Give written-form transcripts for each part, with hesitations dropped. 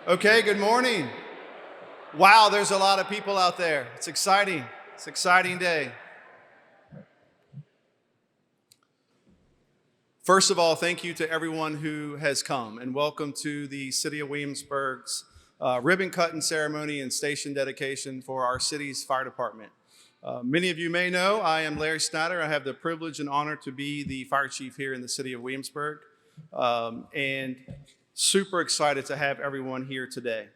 Okay, good morning. Wow, there's a lot of people out there. It's exciting. It's an exciting day. First of all, thank you to everyone who has come, and welcome to the City of Williamsburg's ribbon cutting ceremony and station dedication for our city's fire department. Many of you may know I am Larry Snyder. I have the privilege and honor to be the fire chief here in the City of Williamsburg, and super excited to have everyone here today.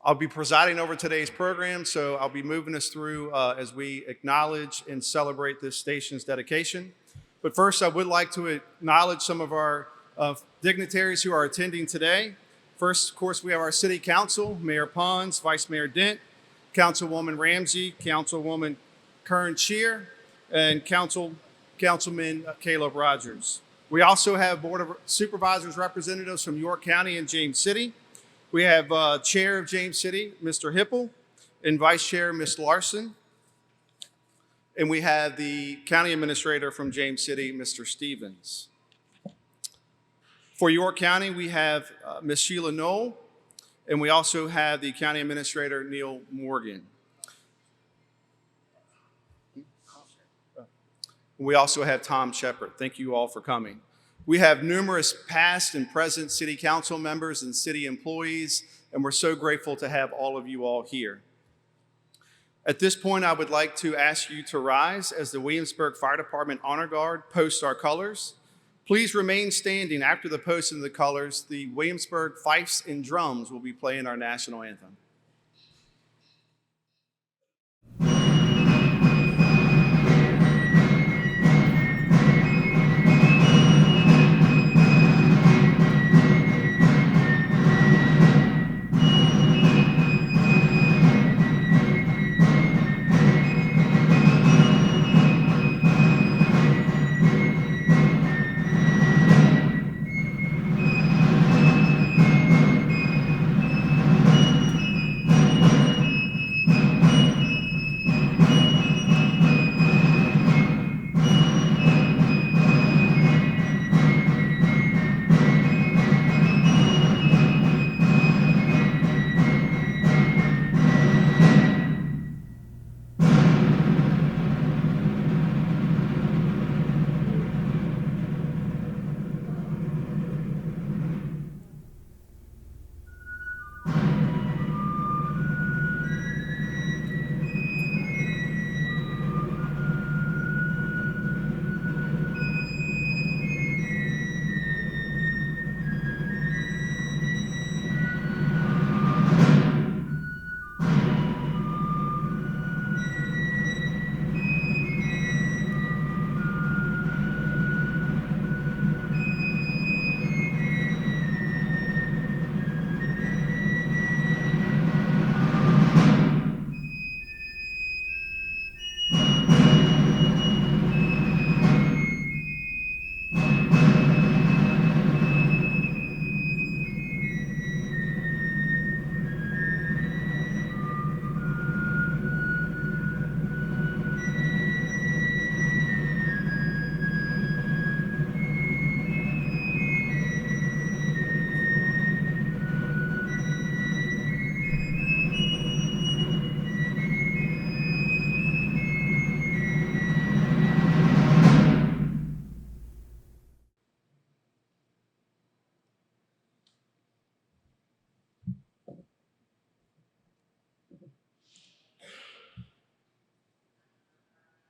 I'll be presiding over today's program, so I'll be moving us through as we acknowledge and celebrate this station's dedication. But first, I would like to acknowledge some of our dignitaries who are attending today. First, of course, we have our City Council, Mayor Pons, Vice Mayor Dent, Councilwoman Ramsey, Councilwoman Kern Cheer, and Councilman Caleb Rogers. We also have Board of Supervisors representatives from York County and James City. We have Chair of James City, Mr. Hipple, and Vice Chair, Ms. Larson. And we have the County Administrator from James City, Mr. Stevens. For York County, we have Ms. Sheila Knoll, and we also have the County Administrator, Neil Morgan. We also have Tom Shepard. Thank you all for coming. We have numerous past and present City Council members and city employees, and we're so grateful to have all of you all here. At this point, I would like to ask you to rise as the Williamsburg Fire Department Honor Guard posts our colors. Please remain standing after the posting of the colors. The Williamsburg fifes and drums will be playing our national anthem.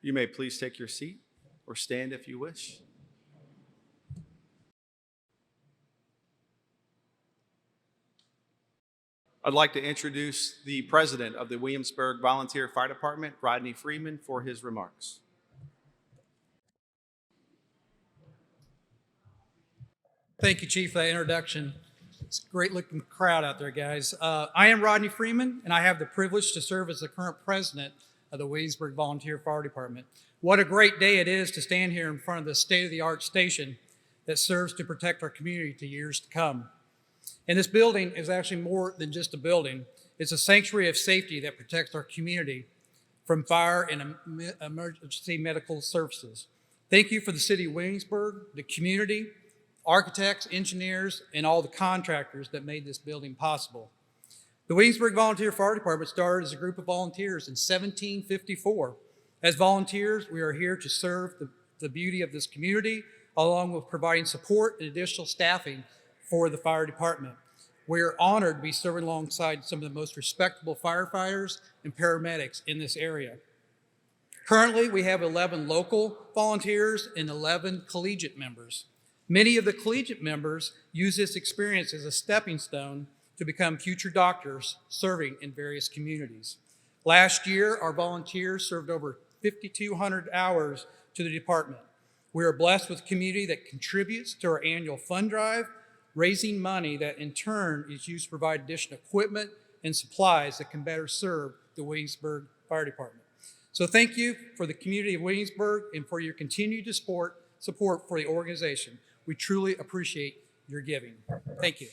You may please take your seat or stand if you wish. I'd like to introduce the president of the Williamsburg Volunteer Fire Department, Rodney Freeman, for his remarks. Thank you, Chief, for that introduction. It's a great looking crowd out there, guys. I am Rodney Freeman, and I have the privilege to serve as the current president of the Williamsburg Volunteer Fire Department. What a great day it is to stand here in front of the state-of-the-art station that serves to protect our community to years to come. And this building is actually more than just a building. It's a sanctuary of safety that protects our community from fire and emergency medical services. Thank you for the City of Williamsburg, the community, architects, engineers, and all the contractors that made this building possible. The Williamsburg Volunteer Fire Department started as a group of volunteers in 1754. As volunteers, we are here to serve the beauty of this community, along with providing support and additional staffing for the fire department. We are honored to be serving alongside some of the most respectable firefighters and paramedics in this area. Currently, we have 11 local volunteers and 11 collegiate members. Many of the collegiate members use this experience as a stepping stone to become future doctors serving in various communities. Last year, our volunteers served over 5,200 hours to the department. We are blessed with a community that contributes to our annual fund drive, raising money that in turn is used to provide additional equipment and supplies that can better serve the Williamsburg Fire Department. So thank you for the community of Williamsburg and for your continued support for the organization. We truly appreciate your giving. Thank you.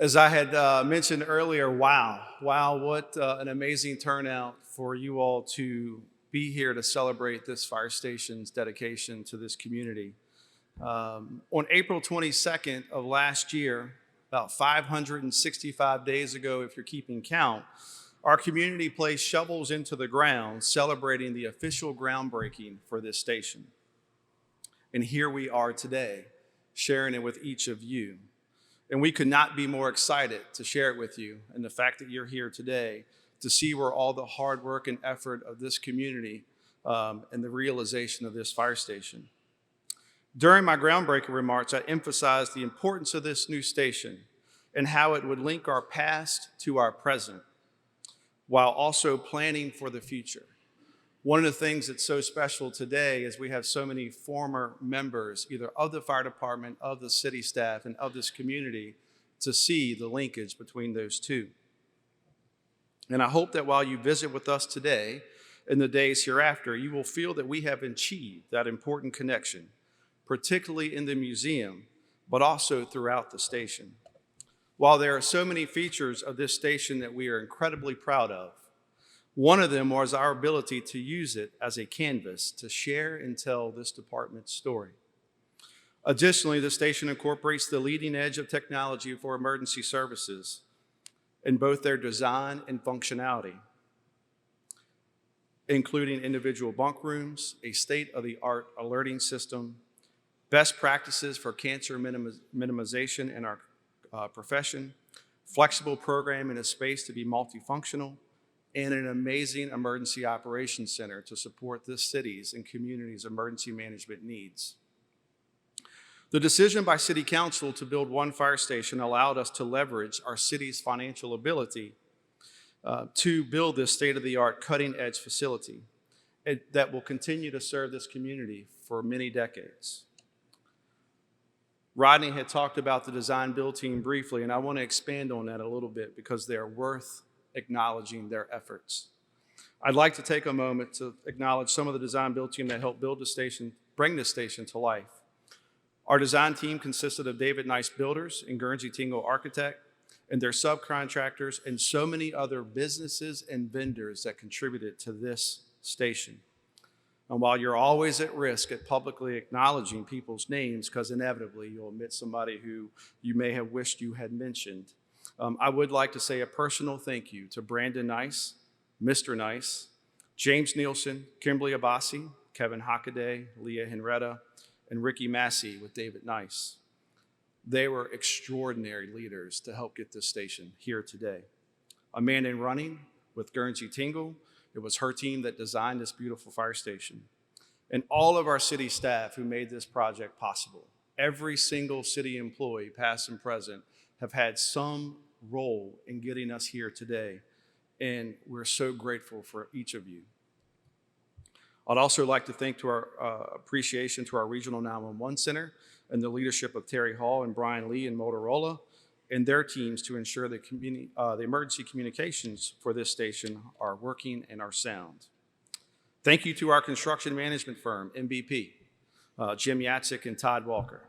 As I had mentioned earlier, wow, what an amazing turnout for you all to be here to celebrate this fire station's dedication to this community. On April 22nd of last year, about 565 days ago, if you're keeping count, our community placed shovels into the ground, celebrating the official groundbreaking for this station. And here we are today, sharing it with each of you. And we could not be more excited to share it with you, and the fact that you're here today to see where all the hard work and effort of this community and the realization of this fire station. During my groundbreaking remarks, I emphasized the importance of this new station and how it would link our past to our present, while also planning for the future. One of the things that's so special today is we have so many former members, either of the fire department, of the city staff, and of this community, to see the linkage between those two. And I hope that while you visit with us today, in the days hereafter, you will feel that we have achieved that important connection, particularly in the museum, but also throughout the station. While there are so many features of this station that we are incredibly proud of, one of them was our ability to use it as a canvas to share and tell this department's story. Additionally, the station incorporates the leading edge of technology for emergency services in both their design and functionality, including individual bunk rooms, a state-of-the-art alerting system, best practices for cancer minimization in our profession, flexible program in a space to be multifunctional, and an amazing emergency operations center to support this city's and community's emergency management needs. The decision by City Council to build one fire station allowed us to leverage our city's financial ability to build this state-of-the-art cutting-edge facility that will continue to serve this community for many decades. Rodney had talked about the design build team briefly, and I want to expand on that a little bit because they're worth acknowledging their efforts. I'd like to take a moment to acknowledge some of the design build team that helped build the station, bring this station to life. Our design team consisted of David Nice Builders and Guernsey Tingle Architect and their subcontractors and so many other businesses and vendors that contributed to this station. And while you're always at risk at publicly acknowledging people's names, because inevitably you'll omit somebody who you may have wished you had mentioned, I would like to say a personal thank you to Brandon Nice, Mr. Nice, James Nielsen, Kimberly Abbasi, Kevin Hockaday, Leah Henretta, and Ricky Massey with David Nice. They were extraordinary leaders to help get this station here today. Amanda Running with Guernsey Tingle, it was her team that designed this beautiful fire station. And all of our city staff who made this project possible. Every single city employee, past and present, have had some role in getting us here today. And we're so grateful for each of you. I'd also like to thank to our appreciation to our Regional 911 Center and the leadership of Terry Hall and Brian Lee and Motorola and their teams to ensure the emergency communications for this station are working and are sound. Thank you to our construction management firm, MVP, Jim Yatsik and Todd Walker.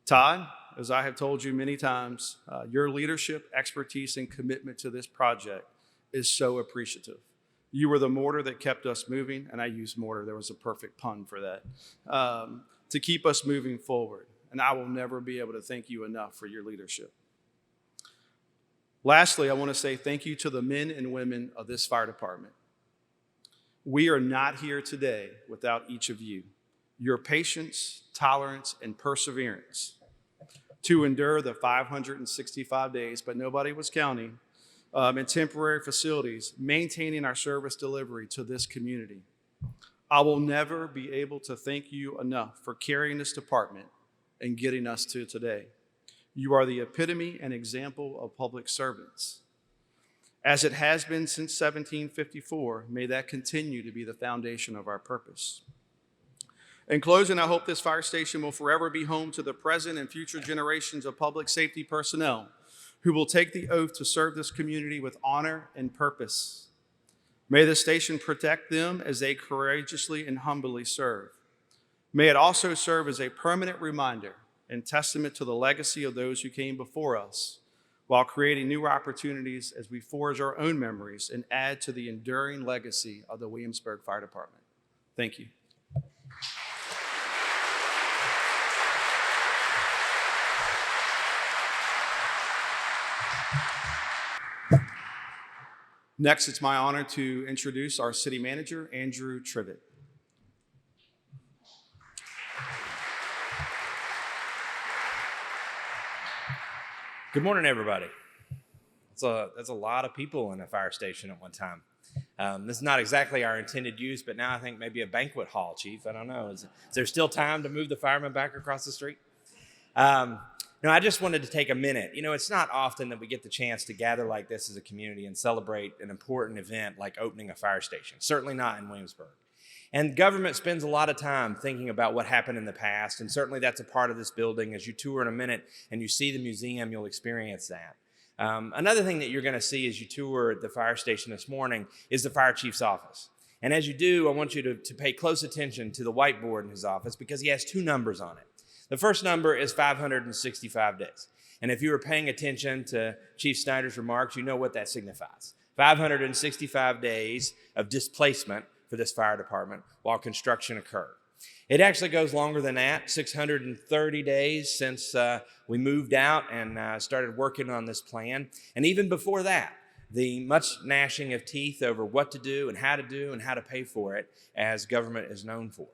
Todd, as I have told you many times, your leadership, expertise, and commitment to this project is so appreciative. You were the mortar that kept us moving, and I used mortar, there was a perfect pun for that, to keep us moving forward. And I will never be able to thank you enough for your leadership. Lastly, I want to say thank you to the men and women of this fire department. We are not here today without each of you. Your patience, tolerance, and perseverance to endure the 565 days, but nobody was counting, in temporary facilities, maintaining our service delivery to this community. I will never be able to thank you enough for carrying this department and getting us to today. You are the epitome and example of public servants. As it has been since 1754, may that continue to be the foundation of our purpose. In closing, I hope this fire station will forever be home to the present and future generations of public safety personnel who will take the oath to serve this community with honor and purpose. May the station protect them as they courageously and humbly serve. May it also serve as a permanent reminder and testament to the legacy of those who came before us, while creating new opportunities as we forge our own memories and add to the enduring legacy of the Williamsburg Fire Department. Thank you. Next, it's my honor to introduce our city manager, Andrew Trivette. Good morning, everybody. That's a lot of people in a fire station at one time. This is not exactly our intended use, but now I think maybe a banquet hall, Chief. I don't know. Is there still time to move the firemen back across the street? No, I just wanted to take a minute. You know, it's not often that we get the chance to gather like this as a community and celebrate an important event like opening a fire station. Certainly not in Williamsburg. And government spends a lot of time thinking about what happened in the past, and certainly that's a part of this building. As you tour in a minute and you see the museum, you'll experience that. Another thing that you're going to see as you tour the fire station this morning is the fire chief's office. And as you do, I want you to pay close attention to the whiteboard in his office because he has two numbers on it. The first number is 565 days. And if you were paying attention to Chief Snyder's remarks, you know what that signifies. 565 days of displacement for this fire department while construction occurred. It actually goes longer than that, 630 days since we moved out and started working on this plan. And even before that, the much gnashing of teeth over what to do and how to pay for it, as government is known for.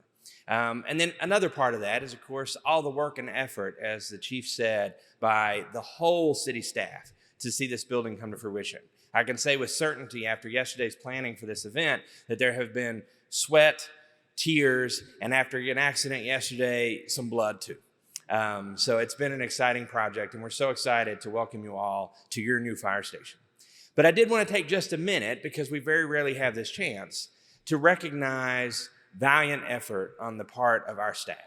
And then another part of that is, of course, all the work and effort, as the chief said, by the whole city staff to see this building come to fruition. I can say with certainty after yesterday's planning for this event that there have been sweat, tears, and after an accident yesterday, some blood too. So it's been an exciting project, and we're so excited to welcome you all to your new fire station. But I did want to take just a minute, because we very rarely have this chance, to recognize valiant effort on the part of our staff.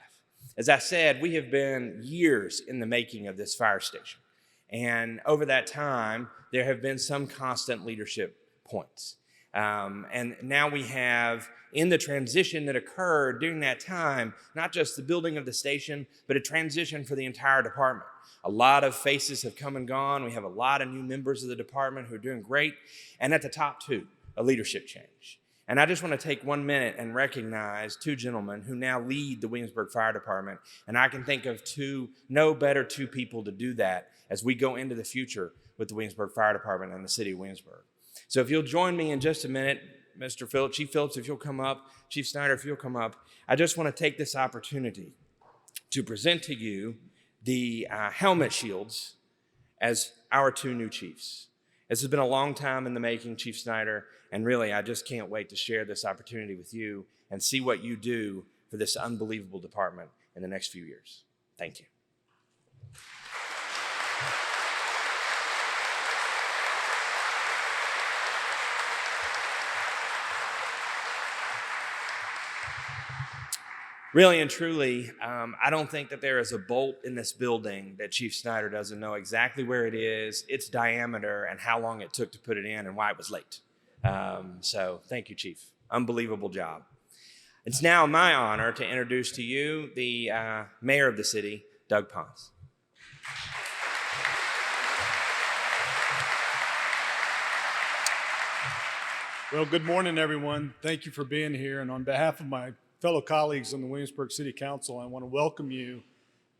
As I said, we have been years in the making of this fire station. And over that time, there have been some constant leadership points. And now we have, in the transition that occurred during that time, not just the building of the station, but a transition for the entire department. A lot of faces have come and gone. We have a lot of new members of the department who are doing great. And at the top, too, a leadership change. And I just want to take 1 minute and recognize two gentlemen who now lead the Williamsburg Fire Department. And I can think of no better two people to do that as we go into the future with the Williamsburg Fire Department and the city of Williamsburg. So if you'll join me in just a minute, Mr. Phillips, Chief Phillips, if you'll come up, Chief Snyder, if you'll come up, I just want to take this opportunity to present to you the helmet shields as our two new chiefs. This has been a long time in the making, Chief Snyder, and really, I just can't wait to share this opportunity with you and see what you do for this unbelievable department in the next few years. Thank you. Really and truly, I don't think that there is a bolt in this building that Chief Snyder doesn't know exactly where it is, its diameter, and how long it took to put it in and why it was late. So thank you, Chief. Unbelievable job. It's now my honor to introduce to you the mayor of the city, Doug Pons. Well, good morning, everyone. Thank you for being here. And on behalf of my fellow colleagues on the Williamsburg City Council, I want to welcome you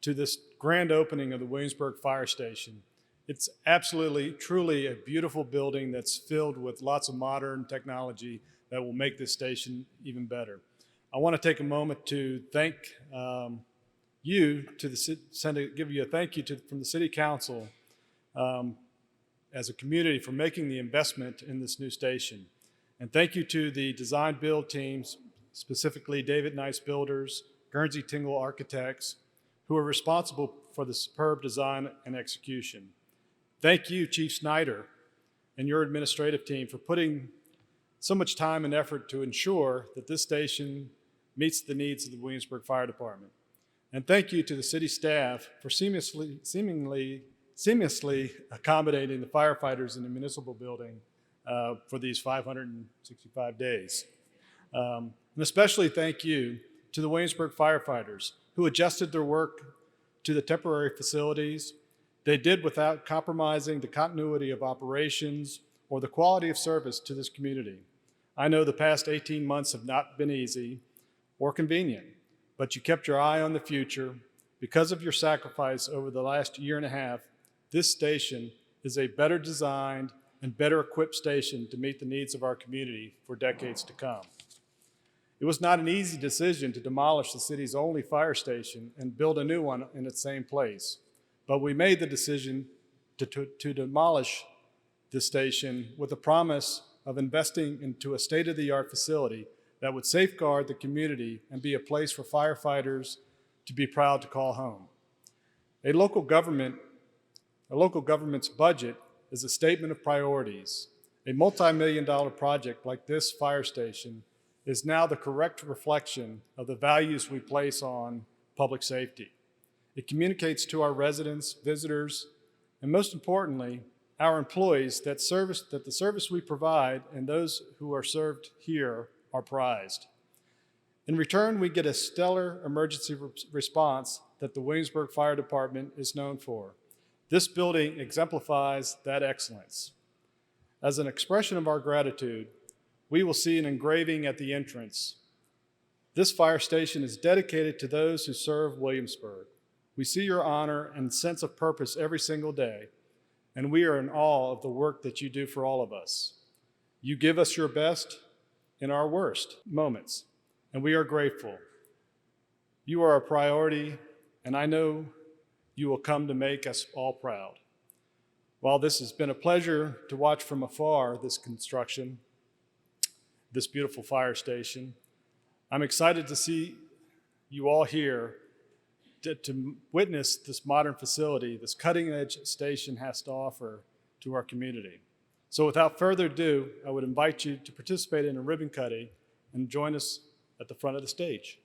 to this grand opening of the Williamsburg Fire Station. It's absolutely, truly a beautiful building that's filled with lots of modern technology that will make this station even better. I want to take a moment to thank you to the give you a thank you from the City Council as a community for making the investment in this new station. And thank you to the design build teams, specifically David Nice Builders, Guernsey Tingle Architects, who are responsible for the superb design and execution. Thank you, Chief Snyder, and your administrative team for putting so much time and effort to ensure that this station meets the needs of the Williamsburg Fire Department. And thank you to the city staff for seamlessly accommodating the firefighters in the municipal building for these 565 days. And especially thank you to the Williamsburg firefighters who adjusted their work to the temporary facilities. They did without compromising the continuity of operations or the quality of service to this community. I know the past 18 months have not been easy or convenient, but you kept your eye on the future. Because of your sacrifice over the last year and a half, this station is a better designed and better equipped station to meet the needs of our community for decades to come. It was not an easy decision to demolish the city's only fire station and build a new one in its same place, but we made the decision to demolish this station with the promise of investing into a state-of-the-art facility that would safeguard the community and be a place for firefighters to be proud to call home. A local government's budget is a statement of priorities. A multi-million-dollar project like this fire station is now the correct reflection of the values we place on public safety. It communicates to our residents, visitors, and most importantly, our employees that the service we provide and those who are served here are prized. In return, we get a stellar emergency response that the Williamsburg Fire Department is known for. This building exemplifies that excellence. As an expression of our gratitude, we will see an engraving at the entrance. This fire station is dedicated to those who serve Williamsburg. We see your honor and sense of purpose every single day, and we are in awe of the work that you do for all of us. You give us your best in our worst moments, and we are grateful. You are a priority, and I know you will come to make us all proud. While this has been a pleasure to watch from afar, this construction, this beautiful fire station, I'm excited to see you all here to witness this modern facility, this cutting-edge station has to offer to our community. So without further ado, I would invite you to participate in a ribbon cutting and join us at the front of the stage.